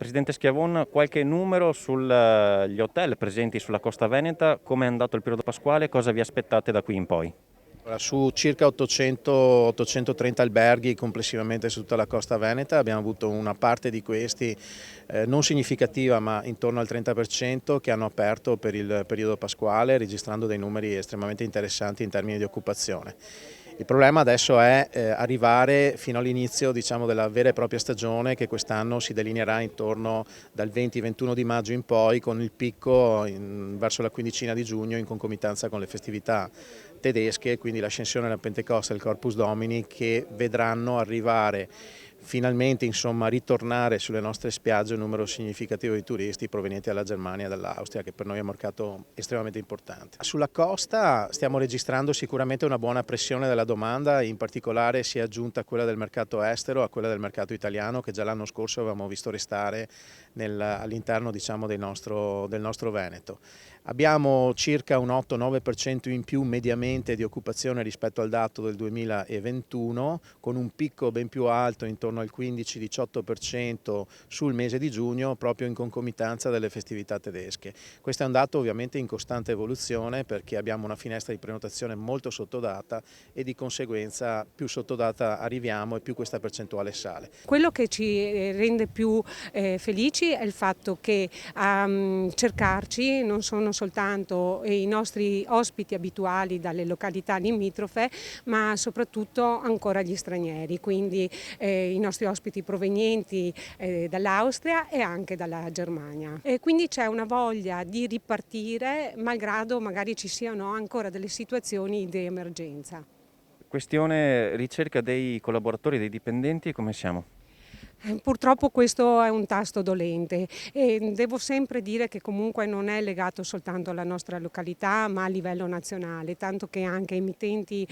Presidente Schiavon, qualche numero sugli hotel presenti sulla costa veneta, come è andato il periodo pasquale, cosa vi aspettate da qui in poi? Su circa 800-830 alberghi complessivamente su tutta la costa veneta abbiamo avuto una parte di questi non significativa ma intorno al 30% che hanno aperto per il periodo pasquale registrando dei numeri estremamente interessanti in termini di occupazione. Il problema adesso è arrivare fino all'inizio della vera e propria stagione che quest'anno si delineerà intorno dal 20-21 di maggio in poi con il picco verso la quindicina di giugno in concomitanza con le festività tedesche, quindi l'ascensione della Pentecoste e il Corpus Domini che vedranno arrivare finalmente ritornare sulle nostre spiagge un numero significativo di turisti provenienti dalla Germania e dall'Austria che per noi è un mercato estremamente importante. Sulla costa stiamo registrando sicuramente una buona pressione della domanda, in particolare si è aggiunta quella del mercato estero a quella del mercato italiano che già l'anno scorso avevamo visto restare all'interno del nostro Veneto. Abbiamo circa un 8-9% in più mediamente di occupazione rispetto al dato del 2021 con un picco ben più alto intorno al 15-18% sul mese di giugno proprio in concomitanza delle festività tedesche. Questo è un dato ovviamente in costante evoluzione perché abbiamo una finestra di prenotazione molto sottodata e di conseguenza più sottodata arriviamo e più questa percentuale sale. Quello che ci rende più felici è il fatto che a cercarci non sono soltanto i nostri ospiti abituali dalle località limitrofe, ma soprattutto ancora gli stranieri, quindi i nostri ospiti provenienti dall'Austria e anche dalla Germania. E quindi c'è una voglia di ripartire, malgrado magari ci siano ancora delle situazioni di emergenza. Questione ricerca dei collaboratori, dei dipendenti, come siamo? Purtroppo questo è un tasto dolente e devo sempre dire che comunque non è legato soltanto alla nostra località ma a livello nazionale, tanto che anche emittenti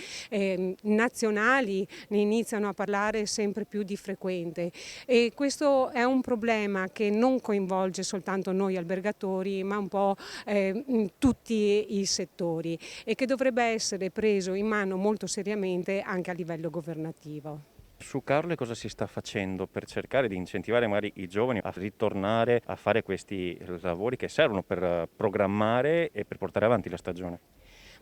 nazionali ne iniziano a parlare sempre più di frequente e questo è un problema che non coinvolge soltanto noi albergatori ma un po' tutti i settori e che dovrebbe essere preso in mano molto seriamente anche a livello governativo. Su Carle cosa si sta facendo per cercare di incentivare magari i giovani a ritornare a fare questi lavori che servono per programmare e per portare avanti la stagione?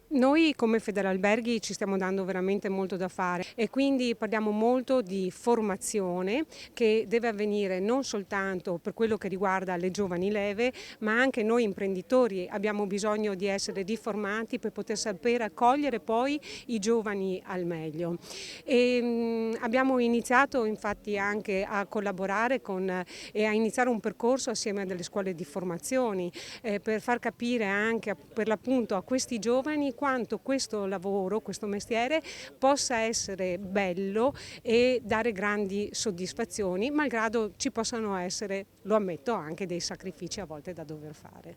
Noi come Federalberghi ci stiamo dando veramente molto da fare e quindi parliamo molto di formazione che deve avvenire non soltanto per quello che riguarda le giovani leve, ma anche noi imprenditori abbiamo bisogno di essere riformati per poter sapere accogliere poi i giovani al meglio. Abbiamo iniziato infatti anche a collaborare e a iniziare un percorso assieme a delle scuole di formazioni per far capire anche per l'appunto a questi giovani quanto questo lavoro, questo mestiere possa essere bello e dare grandi soddisfazioni, malgrado ci possano essere, lo ammetto, anche dei sacrifici a volte da dover fare.